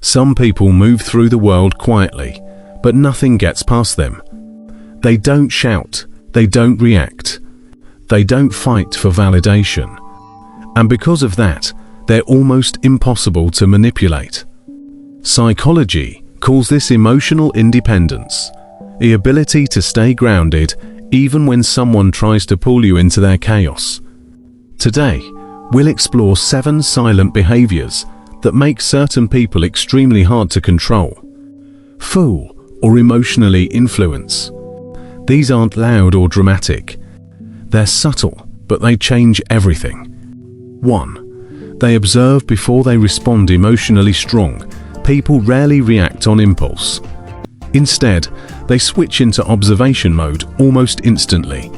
Some people move through the world quietly, but nothing gets past them. They don't shout, they don't react, they don't fight for validation. And because of that, they're almost impossible to manipulate. Psychology calls this emotional independence, the ability to stay grounded even when someone tries to pull you into their chaos. Today, we'll explore 7 silent behaviors that make certain people extremely hard to control, fool, or emotionally influence. These aren't loud or dramatic. They're subtle, but they change everything. 1. They observe before they respond. Emotionally strong people rarely react on impulse. Instead, they switch into observation mode almost instantly.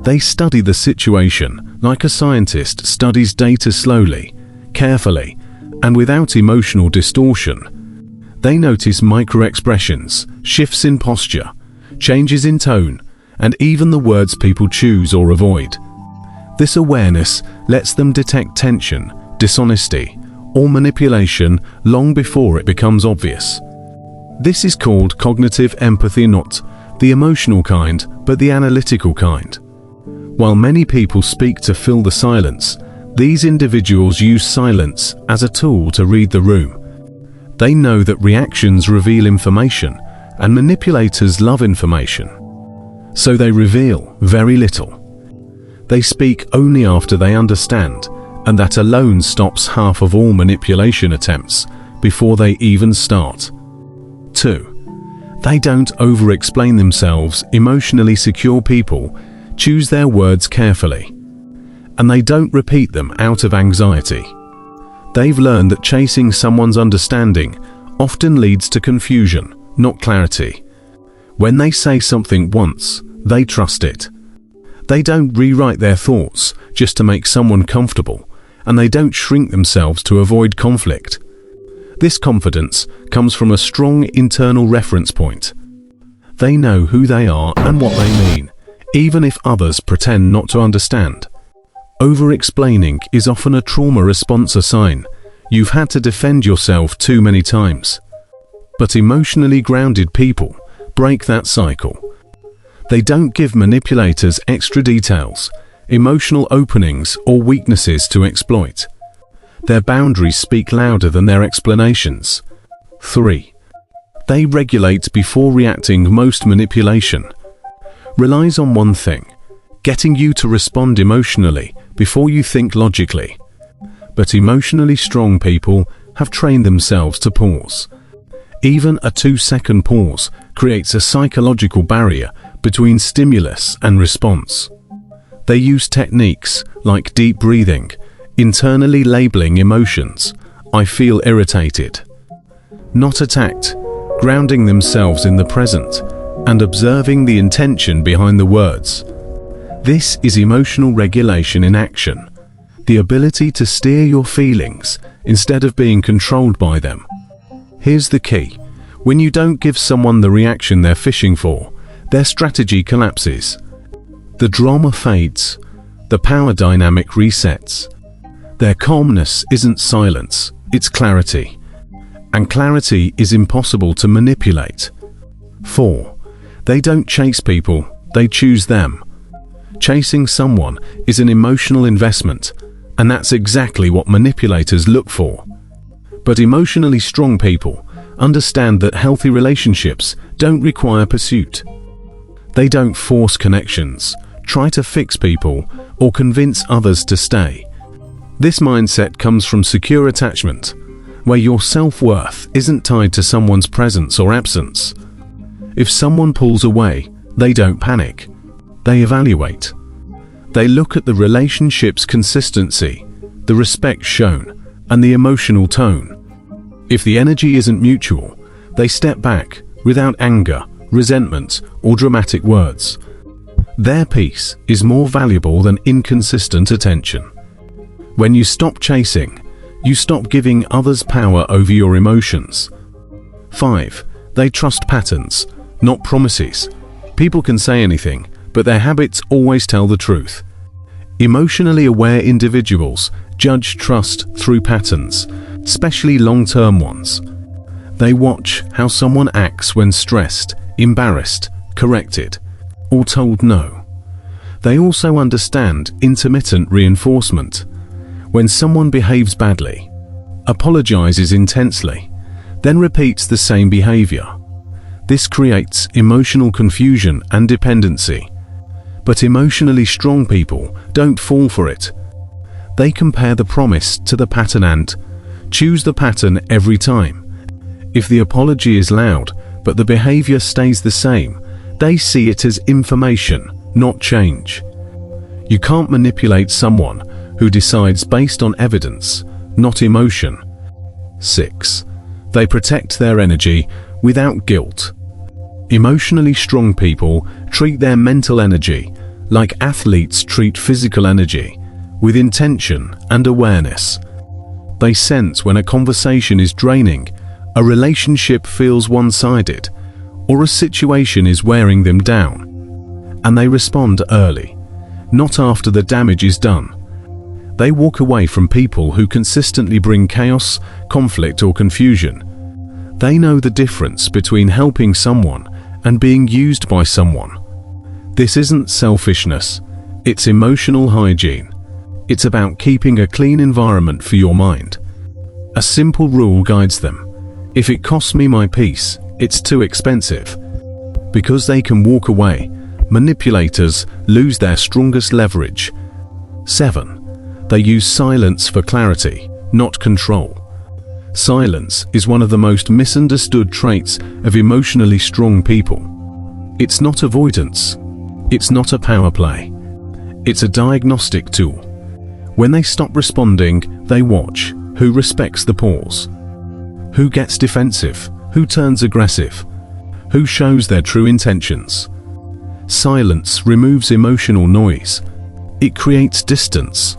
They study the situation like a scientist studies data slowly, carefully, and without emotional distortion. They notice micro-expressions, shifts in posture, changes in tone, and even the words people choose or avoid. This awareness lets them detect tension, dishonesty, or manipulation long before it becomes obvious. This is called cognitive empathy, not the emotional kind, but the analytical kind. While many people speak to fill the silence, these individuals use silence as a tool to read the room. They know that reactions reveal information, and manipulators love information. So they reveal very little. They speak only after they understand, and that alone stops half of all manipulation attempts before they even start. 2. They don't over-explain themselves. Emotionally secure people choose their words carefully, and they don't repeat them out of anxiety. They've learned that chasing someone's understanding often leads to confusion, not clarity. When they say something once, they trust it. They don't rewrite their thoughts just to make someone comfortable, and they don't shrink themselves to avoid conflict. This confidence comes from a strong internal reference point. They know who they are and what they mean, even if others pretend not to understand. Over-explaining is often a trauma response, a sign you've had to defend yourself too many times. But emotionally grounded people break that cycle. They don't give manipulators extra details, emotional openings, or weaknesses to exploit. Their boundaries speak louder than their explanations. 3. They regulate before reacting. Most manipulation relies on one thing: getting you to respond emotionally before you think logically. But emotionally strong people have trained themselves to pause. Even a 2-second pause creates a psychological barrier between stimulus and response. They use techniques like deep breathing, internally labeling emotions. I feel irritated, not attacked, grounding themselves in the present, and observing the intention behind the words. This is emotional regulation in action, the ability to steer your feelings instead of being controlled by them. Here's the key: when you don't give someone the reaction they're fishing for, their strategy collapses. The drama fades, the power dynamic resets. Their calmness isn't silence, it's clarity. And clarity is impossible to manipulate. 4. They don't chase people, they choose them. Chasing someone is an emotional investment, and that's exactly what manipulators look for. But emotionally strong people understand that healthy relationships don't require pursuit. They don't force connections, try to fix people, or convince others to stay. This mindset comes from secure attachment, where your self-worth isn't tied to someone's presence or absence. If someone pulls away, they don't panic. They evaluate. They look at the relationship's consistency, the respect shown, and the emotional tone. If the energy isn't mutual, they step back without anger, resentment, or dramatic words. Their peace is more valuable than inconsistent attention. When you stop chasing, you stop giving others power over your emotions. 5. They trust patterns, not promises. People can say anything, but their habits always tell the truth. Emotionally aware individuals judge trust through patterns, especially long-term ones. They watch how someone acts when stressed, embarrassed, corrected, or told no. They also understand intermittent reinforcement. When someone behaves badly, apologizes intensely, then repeats the same behavior. This creates emotional confusion and dependency. But emotionally strong people don't fall for it. They compare the promise to the pattern and choose the pattern every time. If the apology is loud, but the behavior stays the same, they see it as information, not change. You can't manipulate someone who decides based on evidence, not emotion. 6. They protect their energy without guilt. Emotionally strong people treat their mental energy like athletes treat physical energy, with intention and awareness. They sense when a conversation is draining, a relationship feels one-sided, or a situation is wearing them down, and they respond early, not after the damage is done. They walk away from people who consistently bring chaos, conflict, or confusion. They know the difference between helping someone and being used by someone. This isn't selfishness, it's emotional hygiene. It's about keeping a clean environment for your mind. A simple rule guides them. If it costs me my peace, it's too expensive. Because they can walk away, manipulators lose their strongest leverage. 7. They use silence for clarity, not control. Silence is one of the most misunderstood traits of emotionally strong people. It's not avoidance. It's not a power play. It's a diagnostic tool. When they stop responding, they watch who respects the pause, who gets defensive, who turns aggressive, who shows their true intentions. Silence removes emotional noise. It creates distance.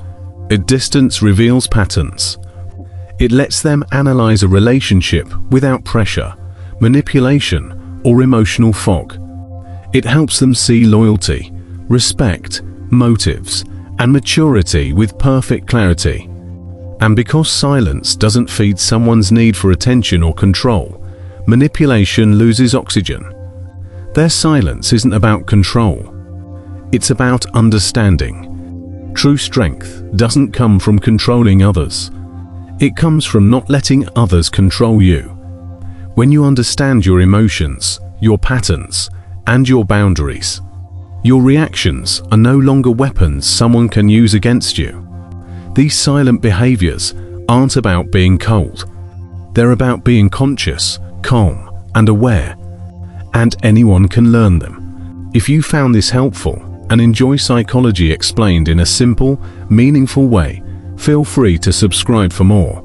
Distance reveals patterns. It lets them analyze a relationship without pressure, manipulation, or emotional fog. It helps them see loyalty, respect, motives, and maturity with perfect clarity. And because silence doesn't feed someone's need for attention or control, manipulation loses oxygen. Their silence isn't about control. It's about understanding. True strength doesn't come from controlling others. It comes from not letting others control you. When you understand your emotions, your patterns, and your boundaries, your reactions are no longer weapons someone can use against you. These silent behaviors aren't about being cold. They're about being conscious, calm, and aware. And anyone can learn them. If you found this helpful and enjoy psychology explained in a simple, meaningful way, feel free to subscribe for more.